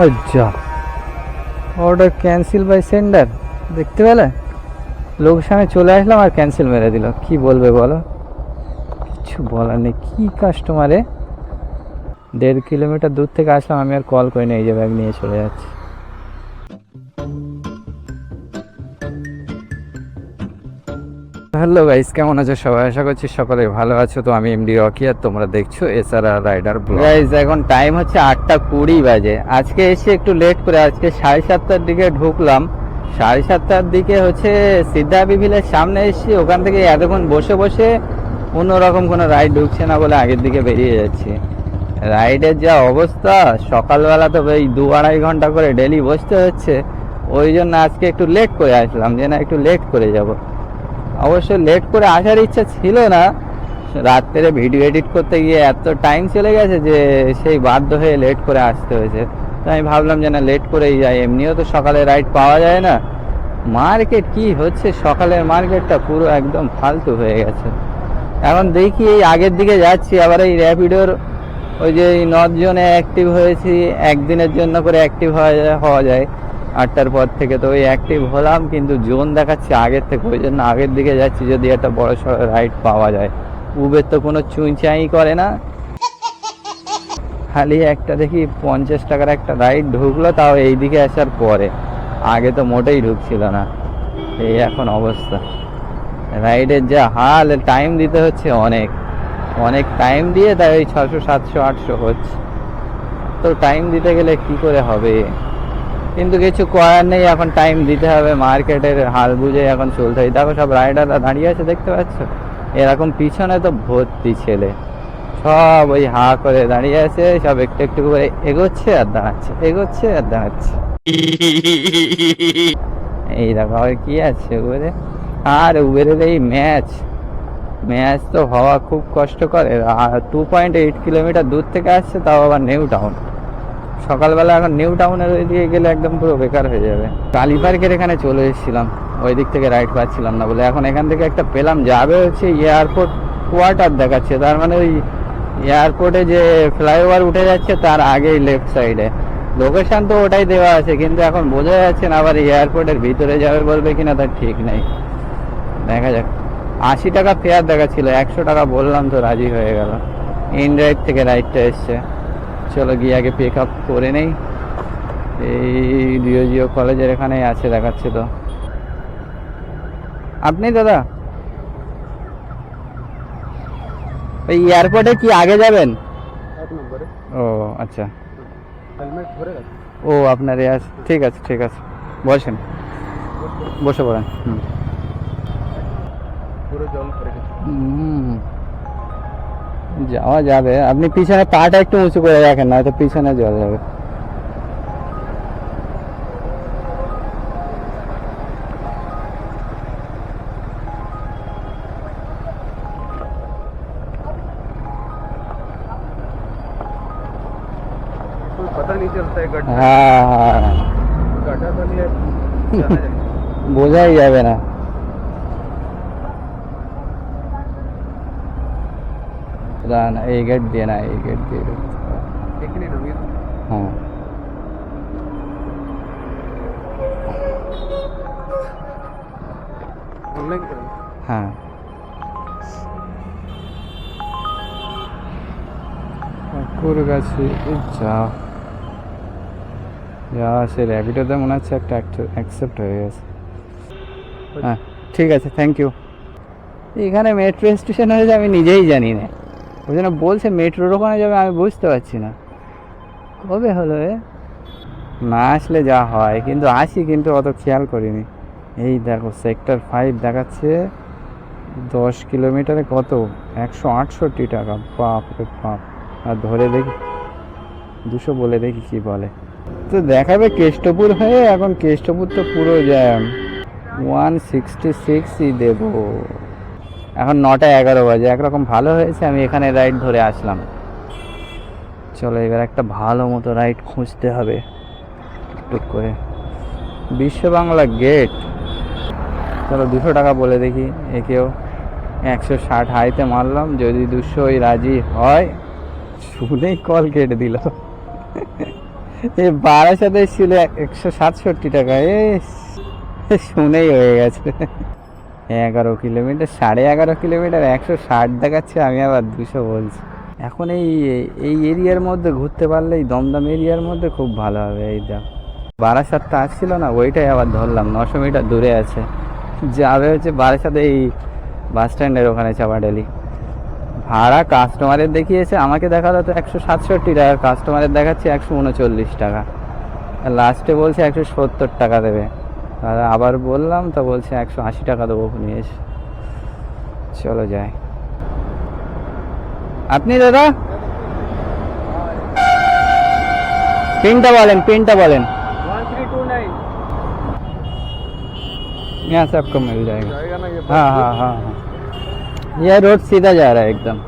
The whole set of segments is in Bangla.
আচ্ছা, অর্ডার ক্যান্সেল বাই সেন্ডার, দেখতে পেলে? লোকেশনে চলে আসলাম আর ক্যান্সেল মেরে দিল। কি বলবে বলো, কিছু বলার নেই। কি কাস্টমারে 1.5 কিলোমিটার দূর থেকে আসলাম, আমি আর কল করি না, এই যে ব্যাগ নিয়ে চলে যাচ্ছি। হ্যালো গাইস, কেমন আছো সবাই? আশা করছি সকলে ভালো আছো। তো আমি এমডি রকি আর তোমরা দেখছো এসআরআর রাইডার ব্লগ। গাইস এখন টাইম হচ্ছে 8:20 বাজে। আজকে এসে একটু লেট করে, আজকে 7:30টার দিকে ঢুকলাম। 7:30টার দিকে হচ্ছে সিদ্ধা বিভিলের সামনে এসেছি। ওখান থেকে এতক্ষণ বসে বসে অন্যরকম কোনো রাইড ঢুকছে না বলে আগের দিকে বেরিয়ে যাচ্ছি। রাইডের যা অবস্থা, সকালবেলা তো ওই 2-2.5 ঘন্টা করে ডেলি বসতে হচ্ছে। ওই জন্য আজকে একটু লেট করে আসলাম, যে না একটু লেট করে যাব। অবশ্য লেট করে আসার ইচ্ছা ছিল না, রাত্রে ভিডিও এডিট করতে গিয়ে এত টাইম চলে গেছে যে সেই বাধ্য হয়ে লেট করে আসতে হয়েছে। তো আমি ভাবলাম যে না লেট করেই যাই, এমনিও তো সকালে রাইড পাওয়া যায় না। মার্কেট কি হচ্ছে, সকালের মার্কেটটা পুরো একদম ফালতু হয়ে গেছে। এখন দেখি এই আগের দিকে যাচ্ছি, আবার এই র্যাপিডোর ওই যে নর্থ জোনে অ্যাক্টিভ হয়েছি, একদিনের জন্য করে অ্যাক্টিভ হওয়া যায় 8টার পর থেকে। তো ওই অ্যাক্টিভ হলাম, কিন্তু জোন দেখাচ্ছে আগের থেকে, ওই জন্য আগের দিকে যাচ্ছি যদি একটা বড় সড়ো রাইড পাওয়া যায়। উবের তো কোনো চুঁচাই করে না, খালি একটা দেখি 50 টাকার একটা রাইড ঢুকলো, তাও এই দিকে আসার পরে। আগে তো মোটেই ঢুকছিল না। এই এখন অবস্থা রাইডের যা হাল, টাইম দিতে হচ্ছে অনেক অনেক টাইম দিয়ে, তাই ওই 600 700 800 হচ্ছে। তো টাইম দিতে গেলে কি করে হবে, কিন্তু কিছু করার নেই, এখন টাইম দিতে হবে। মার্কেটের হাল বুঝে এখন চলতে হয়। দেখো সব রাইডাররা দাঁড়িয়ে আছে, দেখতে পাচ্ছ? এরকম পিছনে তো ভর্তি ছেলে, সব ওই হা করে দাঁড়িয়ে আছে, সব একটু একটু করে এগোচ্ছে আর দাঁড়াচ্ছে, এগোচ্ছে আর দাঁড়াচ্ছে। এই দেখো আর কি আছে উবেরে। আর উবেরের এই ম্যাচ তো হওয়া খুব কষ্টকর। 2.8 কিলোমিটার দূর থেকে আসছে, তাও আবার নিউ টাউন। সকালবেলা এখন নিউ টাউনের ওই দিকে গেলে একদম পুরো বেকার হয়ে যাবে। কালী পার্কের এখানে চলে এসেছিলাম, ওই দিক থেকে রাইড পাচ্ছিলাম না বলে। এখন এখান থেকে একটা পেলাম, যাবে হচ্ছে এয়ারপোর্ট কোয়ার্টার দেখাচ্ছে, তার মানে ওই এয়ারপোর্টে যে ফ্লাইওভার উঠে যাচ্ছে তার আগেই লেফট সাইডে। লোকেশন তো ওটাই দেওয়া আছে, কিন্তু এখন বোঝা যাচ্ছে না আবার এয়ারপোর্টের ভিতরে যাবে বলবে কিনা তার ঠিক নেই। দেখা যাক। 80 টাকা ফেয়ার দেখাচ্ছিল, 100 টাকা বললাম তো রাজি হয়ে গেল। ইনরাইট থেকে রাইডটা এসছে। চলো গিয়ে আগে পিক আপ করে নেই। এই ডিওজিও কলেজের এখানেই আছে দেখাচ্ছে। তো আপনি দাদা ওই এয়ারপোর্টে কি আগে যাবেন? ও আচ্ছা, ও আপনার ঠিক আছে ঠিক আছে, বসেন, বসে পড়েন। যাওয়া যাবে, আপনি পিছনে পাটা একটু উঁচু করে রাখেন, না তো পিছনে জল যাবে। पता नहीं चलता है गड्ढा। হ্যাঁ, गड्ढा तो नहीं है, বোঝাই যাবে না। না এই গেট দিয়ে না, এই গেট দিয়ে देखने नवीन হ্যাঁ। ऑनलाइन হ্যাঁ ঠাকুর গাছে যা যা সে র্যাপিডোতে মনে হচ্ছে একটা অ্যাকসেপ্ট হয়ে গেছে। হ্যাঁ ঠিক আছে, থ্যাংক ইউ। এখানে মেট্রো স্টেশন হয়েছে আমি নিজেই জানি না, ওই জন্য বলছে মেট্রোর ওখানে যাবে, আমি বুঝতে পারছি না কবে হলো এ। না আসলে যা হয়, কিন্তু আসি কিন্তু অত খেয়াল করিনি। এই দেখো সেক্টর 5 দেখাচ্ছে, 10 কিলোমিটারে কত 168 টাকা, বাপ রে বাপ। আর ধরে দেখি 200 বলে দেখি কি বলে। তো দেখাবে কেষ্টপুর হয়ে, এখন কেষ্টপুর তো পুরো জ্যাম। 166ই দেবো। এখন 9:11 বাজে, একরকম ভালো হয়েছে আমি এখানে রাইড ধরে আসলাম। চলো এবার একটা ভালো মতো রাইড খুঁজতে হবে টুক করে। বিশ্ব বাংলা গেট, চলো 200 টাকা বলে দেখি একেও। 160 হাইতে মারলাম, যদি 200 রাজি হয়। শুনেই কল কেটে দিল। এই বারাসাতে ছিল 167 টাকা। শুনেই হয়ে গেছে। 11 কিলোমিটার, 11.5 কিলোমিটার 160 দেখাচ্ছে, আমি আবার 200 বলছি। এখন এই এই এরিয়ার মধ্যে ঘুরতে পারলেই, দমদম এরিয়ার মধ্যে খুব ভালো হবে। এই দেখ বারাসাতটা আসছিল না, ওইটাই আবার ধরলাম। 900 মিটার দূরে আছে, যাবে হচ্ছে বারাসাতে এই বাস স্ট্যান্ডের ওখানে চাপাডালি। ভাড়া কাস্টমারের দেখিয়েছে, আমাকে দেখালো তো 167 টাকা, কাস্টমারের দেখাচ্ছে 139 টাকা। লাস্টে বলছে 170 টাকা দেবে। আর আবার বললাম তো বলছে 180 টাকা দেবো, নিয়ে এসে। চলো যাই। আপনি দাদা पिनটা বলেন, पिनটা বলেন। 1329 यहाँ से आपको मिल जाएगा। जाएगा ना ये? हाँ हाँ हाँ हाँ, ये रोड सीधा जा रहा है एकदम।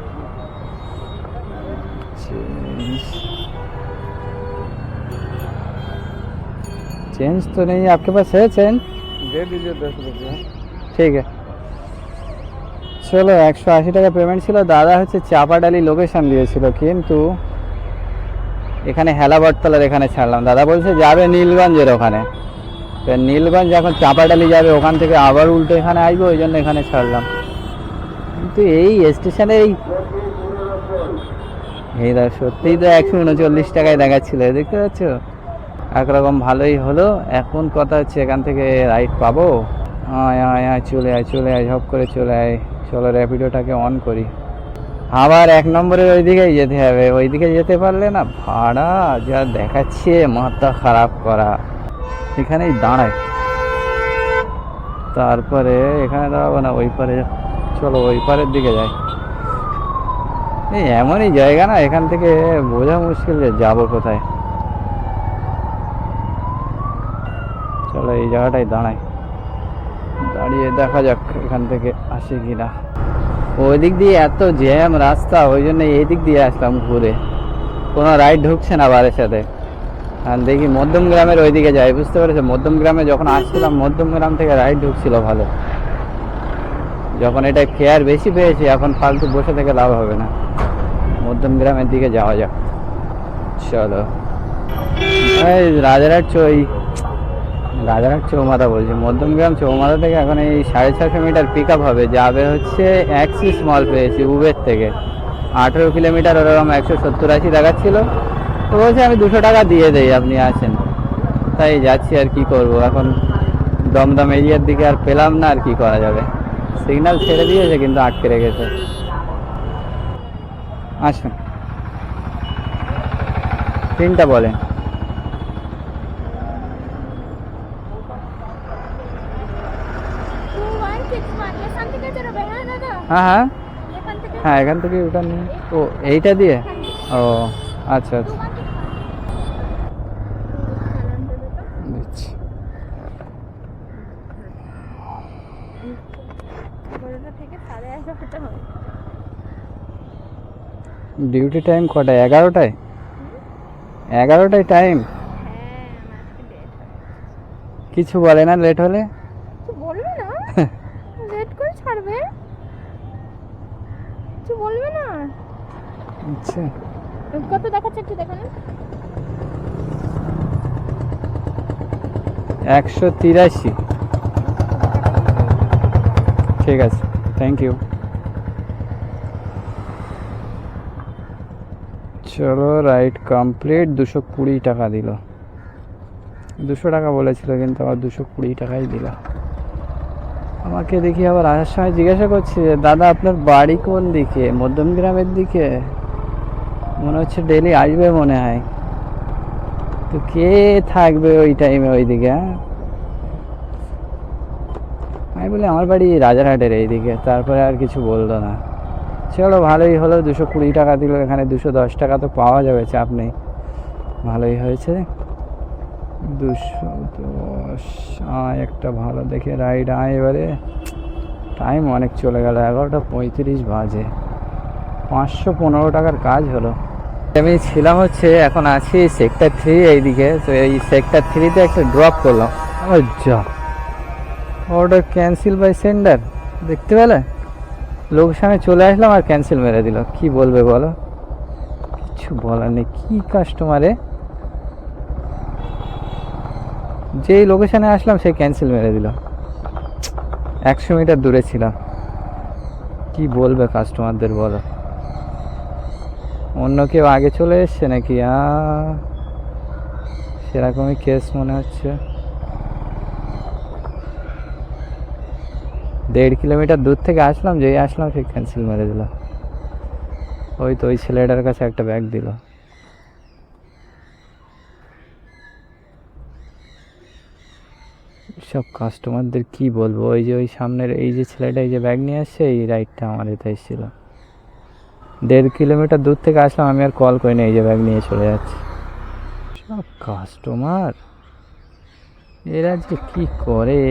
चेंज तो नहीं है आपके पास? है चेंज? दे दीजिए 10 रुपये। ঠিক আছে, চলো। 180 টাকা পেমেন্ট ছিল। দাদা হচ্ছে চাপাডালি লোকেশন দিয়েছিল, কিন্তু এখানে হেলাবরতলার এখানে ছাড়লাম। দাদা বলছে যাবে নীলগঞ্জের ওখানে, তো নীলগঞ্জ এখন চাপাডালি যাবে, ওখান থেকে আবার উল্টো এখানে আসবো, ওই জন্য এখানে ছাড়লাম। কিন্তু এই স্টেশনে এই দেখ, সত্যিই তো 139 টাকায় দেখাচ্ছিল, দেখতে পাচ্ছ? একরকম ভালোই হলো। এখন কথা হচ্ছে এখান থেকে রাইড পাবো। আয় আয় আয়, চলে আয় চলে আয়, ঝপ করে চলে আয়। চলো র্যাপিডোটাকে অন করি। আবার 1 নম্বরের ওইদিকেই যেতে হবে। ওইদিকে যেতে পারলে না, ভাড়া যা দেখাচ্ছে মাথা খারাপ করা। এখানেই দাঁড়ায়, তারপরে এখানে দাঁড়াবো না, ওই পারে। চলো ওই পারের দিকে যাই। এই এমনই জায়গা না, এখান থেকে বোঝা মুশকিল যে যাবো কোথায়। চলো এই জায়গাটাই দাঁড়াই, দাঁড়িয়ে দেখা যাক এখান থেকে আসে কিনা। ওই দিক দিয়ে এত জ্যাম রাস্তা, ওই জন্য এই দিক দিয়ে আসলাম ঘুরে। কোনো রাইড ঢুকছে না বারের সাথে। আর দেখি মধ্যম গ্রামের ওইদিকে যাই, বুঝতে পেরেছো? মধ্যম গ্রামে যখন আসছিলাম, মধ্যম গ্রাম থেকে রাইড ঢুকছিল ভালো। যখন এটা কেয়ার বেশি পেয়েছি, এখন ফালতু বসে থেকে লাভ হবে না। মধ্যম গ্রামের দিকে যাওয়া যাক। চলো এই রাজারহাট চৌমাথা বলছি, মধ্যমগ্রাম চৌমাথা থেকে এখন এই 650 মিটার পিক আপ হবে। যাবে হচ্ছে অ্যাক্সিস মল পেয়েছি উবের থেকে। 18 কিলোমিটার ওরকম 170-80 দেখাচ্ছিল। তো বলছে আমি 200 টাকা দিয়ে দেই, আপনি আসেন। তাই যাচ্ছি, আর কি করব। এখন দমদম এরিয়ার দিকে আর পেলাম না, আর কি করা যাবে। সিগন্যাল ছেড়ে দিয়েছে কিন্তু আটকে রেখেছে। আসুন, পিনটা বলেন। হ্যাঁ হ্যাঁ হ্যাঁ, এখান থেকে ওটা নিয়ে। ও এইটা দিয়ে? ও আচ্ছা আচ্ছা, দিচ্ছি। ডিউটি টাইম কটায়? 11টায়? 11টায় টাইম? কিছু বলে না লেট হলে? বলবে না, লেট করে ছাড়বে, কিছু বলবে না। আচ্ছা, কত দেখাচ্ছে একটু দেখো না। 183। ঠিক আছে, থ্যাংক ইউ। চলো রাইড কমপ্লিট। 220 টাকা দিল। 200 টাকা বলেছিল, কিন্তু আবার 220 টাকাই দিল। আমাকে দেখি আবার আসার সময় জিজ্ঞাসা করছে, দাদা আপনার বাড়ি কোন দিকে? মধ্যম গ্রামের দিকে? মনে হচ্ছে ডেলি আসবে মনে হয়। তো কে থাকবে ওই টাইমে ওই দিকে? হ্যাঁ, আমি বলি আমার বাড়ি রাজারহাটের এইদিকে। তারপরে আর কিছু বললো না। চলো ভালোই হলো, 220 টাকা দিল। এখানে 210 টাকা তো পাওয়া যাবে, চাপ নেই। ভালোই হয়েছে। 210। একটা ভালো দেখে রাইড আয়। এবারে টাইম অনেক চলে গেল, 11:35 বাজে। 515 টাকার কাজ হলো। আমি ছিলাম হচ্ছে, এখন আছি সেক্টর 3 এইদিকে। তো এই সেক্টর 3-তে একটা ড্রপ করলাম। আমার যা অর্ডার ক্যান্সেল বাই সেন্ডার, দেখতে পেলে? লোকেশনে চলে আসলাম আর ক্যান্সেল মেরে দিল। কি বলবে বলো? কিছু বলার নেই। কি কাস্টমারে যেই লোকেশনে আসলাম সেই ক্যান্সেল মেরে দিল। 100 মিটার দূরে ছিলাম। কি বলবে কাস্টমারদের বলো? অন্য কেউ আগে চলে এসছে নাকি? সেরকমই কেস মনে হচ্ছে। 1.5 কিলোমিটার দূর থেকে আসলাম, যেই আসলাম সেই ক্যান্সেল মেরে দিল। ওই তো ওই ছেলেটার কাছে একটা ব্যাগ দিল। সব কাস্টমারদের কি বলবো? ওই যে ওই সামনের এই যে ছেলেটা এই যে ব্যাগ নিয়ে আসছে, এই রাইডটা আমার এতে এসেছিল। 1.5 কিলোমিটার দূর থেকে আসলাম, আমি আর কল করিনি, এই যে ব্যাগ নিয়ে চলে যাচ্ছে। সব কাস্টমার এরা যে কি করে,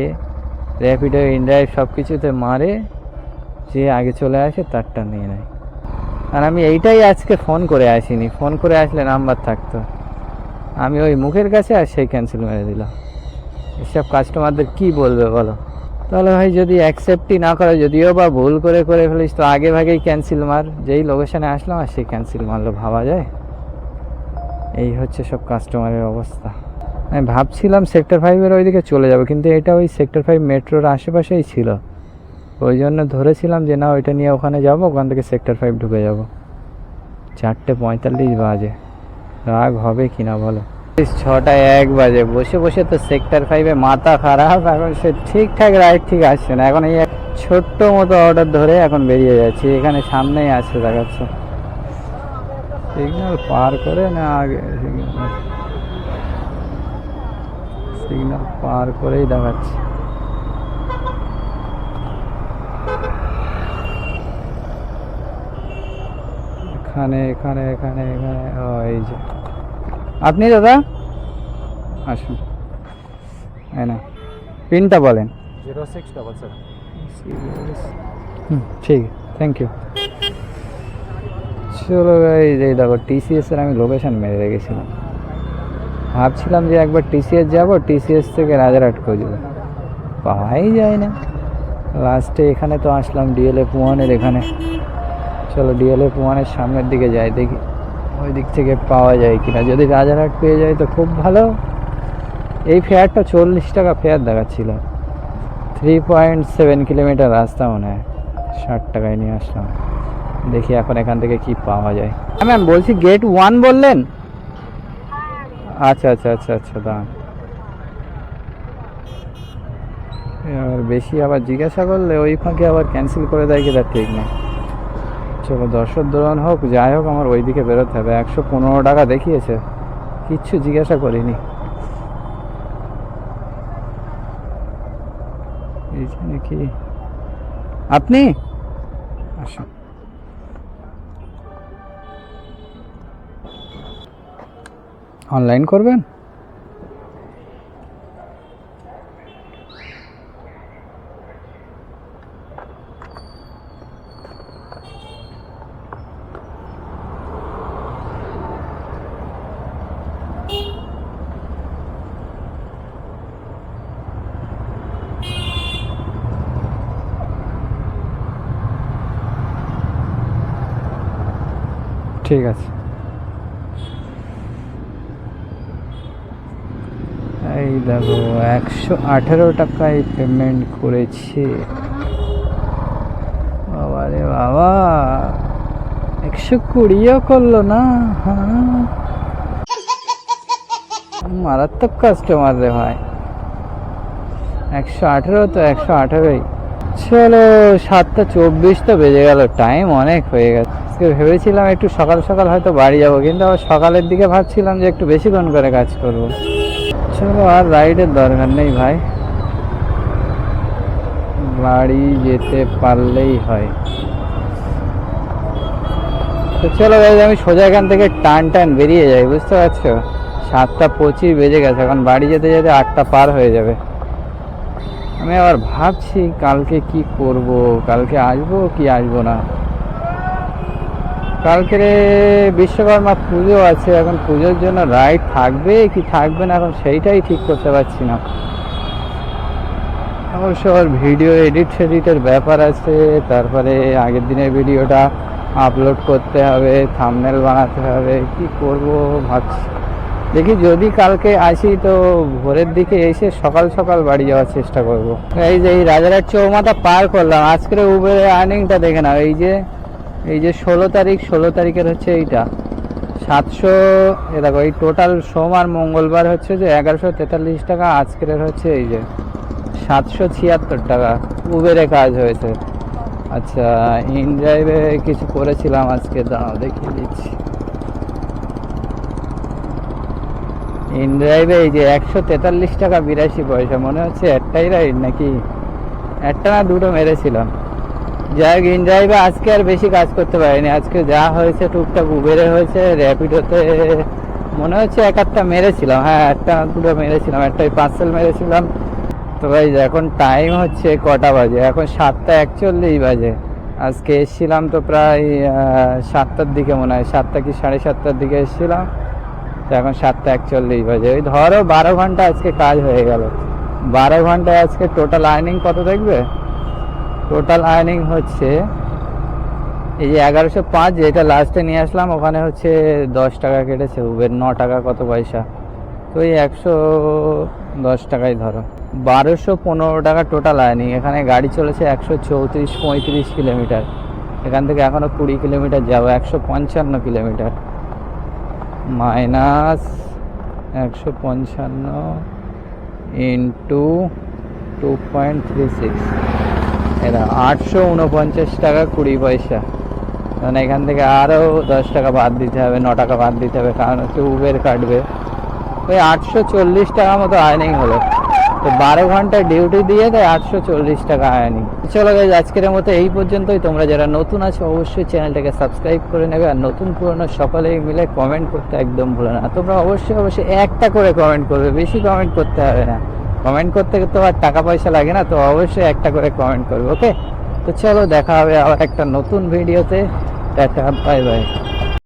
র্যাপিডো ইনড্রাইভ সব কিছুতে মারে, যে আগে চলে আসে তারটা নিয়ে নেয়। আর আমি এইটাই আজকে ফোন করে আসিনি, ফোন করে আসলে নাম্বার থাকতো। আমি ওই মুখের কাছে আর সেই ক্যান্সেল মেরে দিলাম। এসব কাস্টমারদের কি বলবে বলো? তাহলে ভাই যদি অ্যাকসেপ্টই না করে, যদিও বা ভুল করে ফেলিস, তো আগে ভাগেই ক্যান্সেল মার। যেই লোকেশনে আসলাম আর সেই ক্যান্সেল মারলো, ভাবা যায়? এই হচ্ছে সব কাস্টমারের অবস্থা। আমি ভাবছিলাম সেক্টর 5-এর ওইদিকে চলে যাবো, কিন্তু এটা ওই সেক্টর 5 মেট্রোর আশেপাশেই ছিল। ওই জন্য ধরেছিলাম যে না, ওইটা নিয়ে ওখানে যাবো, ওখান থেকে সেক্টর 5 ঢুকে যাব। 4:45 বাজে, রাগ হবে কিনা বলো? 6:01 বাজে, বসে বসে তো সেক্টর 5-এ মাথা খারাপ। এখন সে ঠিকঠাক রাইড ঠিক আসছে না। এখন এই এক ছোট্ট মতো অর্ডার ধরে এখন বেরিয়ে যাচ্ছি। এখানে সামনেই আসছে দেখাচ্ছে। সিগন্যাল পার করে না আগে, সিগন্যাল পার করেই দেখাচ্ছে। এখানে এখানে এখানে এখানে এই যে আপনি দাদা আসুন, এই না পিনটা বলেন। 0677 ঠিক, থ্যাংক ইউ। চলো গাইস, এই দেখো টিসিএস এর আমি লোকেশন মেরে রেখেছিলাম। ভাবছিলাম যে একবার টিসিএস যাবো, টিসিএস থেকে রাজারহাট খুঁজবো, পাওয়াই যায় না। লাস্টে এখানে তো আসলাম ডিএলএফ 1-এর এখানে। চলো ডিএলএফ 1-এর সামনের দিকে যাই, দেখি ওই দিক থেকে পাওয়া যায় কিনা। যদি রাজারহাট পেয়ে যায় তো খুব ভালো। এই ফেয়ারটা 40 টাকা ফেয়ার দেখাচ্ছিল। 3.7 কিলোমিটার রাস্তা মনে হয়, 60 টাকায় নিয়ে আসলাম। দেখি এখন এখান থেকে কি পাওয়া যায়। ম্যাম বলছি গেট 1 বললেন? আচ্ছা আচ্ছা আচ্ছা আচ্ছা, দাঁড়ান। এবার বেশি আবার জিজ্ঞাসা করলে ওই ফাঁকে আবার ক্যান্সেল করে দেয় কি, তার ঠিক নেই। চলো দর্শক দোলন হোক, যাই হোক, আমার ওই দিকে বেরোতে হবে। 115 টাকা দেখিয়েছে, কিচ্ছু জিজ্ঞাসা করিনি। এই যে নাকি আপনি আসুন। অনলাইন করবেন? ঠিক আছে। এই দেখো 118 টাকায় পেমেন্ট করেছি। বাবা রে বাবা, 120ও করলো না। হ্যাঁ, মারাত্মক কাস্টমার রে ভাই। 118 তো 118ই। চলো 7:24 তো বেজে গেল, টাইম অনেক হয়ে গেছে। আজকে ভেবেছিলাম একটু সকাল সকাল হয়তো বাড়ি যাব, কিন্তু আবার সকালের দিকে ভাবছিলাম যে একটু বেশিক্ষণ করে কাজ করব। চলো আর রাইডের দরকার নেই ভাই, বাড়ি যেতে পারলেই হয়। তো চলো ভাই, আমি সোজা এখান থেকে টান বেরিয়ে যাই, বুঝতে পারছো? 7:25 বেজে গেছে, এখন বাড়ি যেতে যেতে 8টা পার হয়ে যাবে। আমি আবার ভাবছি কালকে কি করব, কালকে আসবো কি আসবো না। কালকে বিশ্বকর্মা পুজো আছে, এখন পুজোর জন্য রাইড থাকবে কি থাকবে না, এখন সেইটাই ঠিক করতে পারছি না। অবশ্য ভিডিও এডিটের ব্যাপার আছে, তারপরে আগের দিনের ভিডিওটা আপলোড করতে হবে, থাম্বনেল বানাতে হবে, কি করব ভাবছি। দেখি যদি কালকে আসি তো ভোরের দিকে এসে সকাল সকাল বাড়ি যাওয়ার চেষ্টা করব। এই যে এই রাজারহাট চৌমাথা পার করলাম, আজকের উবের আর্নিংটা দেখে নাও। এই যে 16 তারিখের হচ্ছে এইটা 700, দেখো এই টোটাল সোম আর মঙ্গলবার হচ্ছে যে 1143 টাকা, আজকের হচ্ছে এই যে 776 টাকা উবেরে কাজ হয়েছে। আচ্ছা, ইন ড্রাইভে কিছু করেছিলাম আজকে, দাঁড়াও দেখিয়ে দিচ্ছি। ইন ড্রাইভে এই যে 143 টাকা 82 পয়সা, মনে হচ্ছে একটাই রাইড নাকি একটা না দুটো মেরেছিলাম। যাই হোক, ইন ড্রাইভে আজকে আর বেশি কাজ করতে পারিনি। আজকে যা হয়েছে টুকটাক উবেরে হয়েছে, র্যাপিডোতে মনে হচ্ছে এক একটা মেরেছিলাম, হ্যাঁ একটা দুটো মেরেছিলাম, একটাই পার্সেল মেরেছিলাম। তো ভাই এখন টাইম হচ্ছে কটা বাজে, এখন 7:41 বাজে। আজকে এসছিলাম তো প্রায় 7টার দিকে, মনে হয় 7টা কি 7:30টার দিকে এসছিলাম। তো এখন 7:41 বাজে, ওই ধরো 12 ঘন্টা আজকে কাজ হয়ে গেল। 12 ঘন্টায় আজকে টোটাল আর্নিং কত দেখবে? টোটাল আর্নিং হচ্ছে এই যে 1105, যেটা লাস্টে নিয়ে আসলাম, ওখানে হচ্ছে 10 টাকা কেটেছে উবের, 9 টাকা কত পয়সা, তো এই 110 টাকাই ধরো, 1215 টাকা টোটাল আর্নিং। এখানে গাড়ি চলেছে 134-35 কিলোমিটার, এখান থেকে এখনো 20 কিলোমিটার যাবো, 155 কিলোমিটার মাইনাস 155 ইন্টু 2.36, এটা 849 টাকা 20 পয়সা। মানে এখান থেকে আরও 10 টাকা বাদ দিতে হবে, 9 টাকা বাদ দিতে হবে, কারণ হচ্ছে উবের কাটবে। ওই 840 টাকা মতো আর্নিং হলো। তো 12 ঘন্টা ডিউটি দিয়ে তাই 840 টাকা আর্নিং। চলো গাইস, আজকের মতো এই পর্যন্তই। তোমরা যারা নতুন আছো অবশ্যই চ্যানেলটাকে সাবস্ক্রাইব করে নেবে, আর নতুন পুরনো সকলেই মিলে কমেন্ট করতে একদম ভুলো না। তোমরা অবশ্যই একটা করে কমেন্ট করবে, বেশি কমেন্ট করতে হবে না। কমেন্ট করতে তো আর টাকা পয়সা লাগে না, তো অবশ্যই একটা করে কমেন্ট করবে, ওকে? তো চলো, দেখা হবে আবার একটা নতুন ভিডিওতে। Tata, bye bye.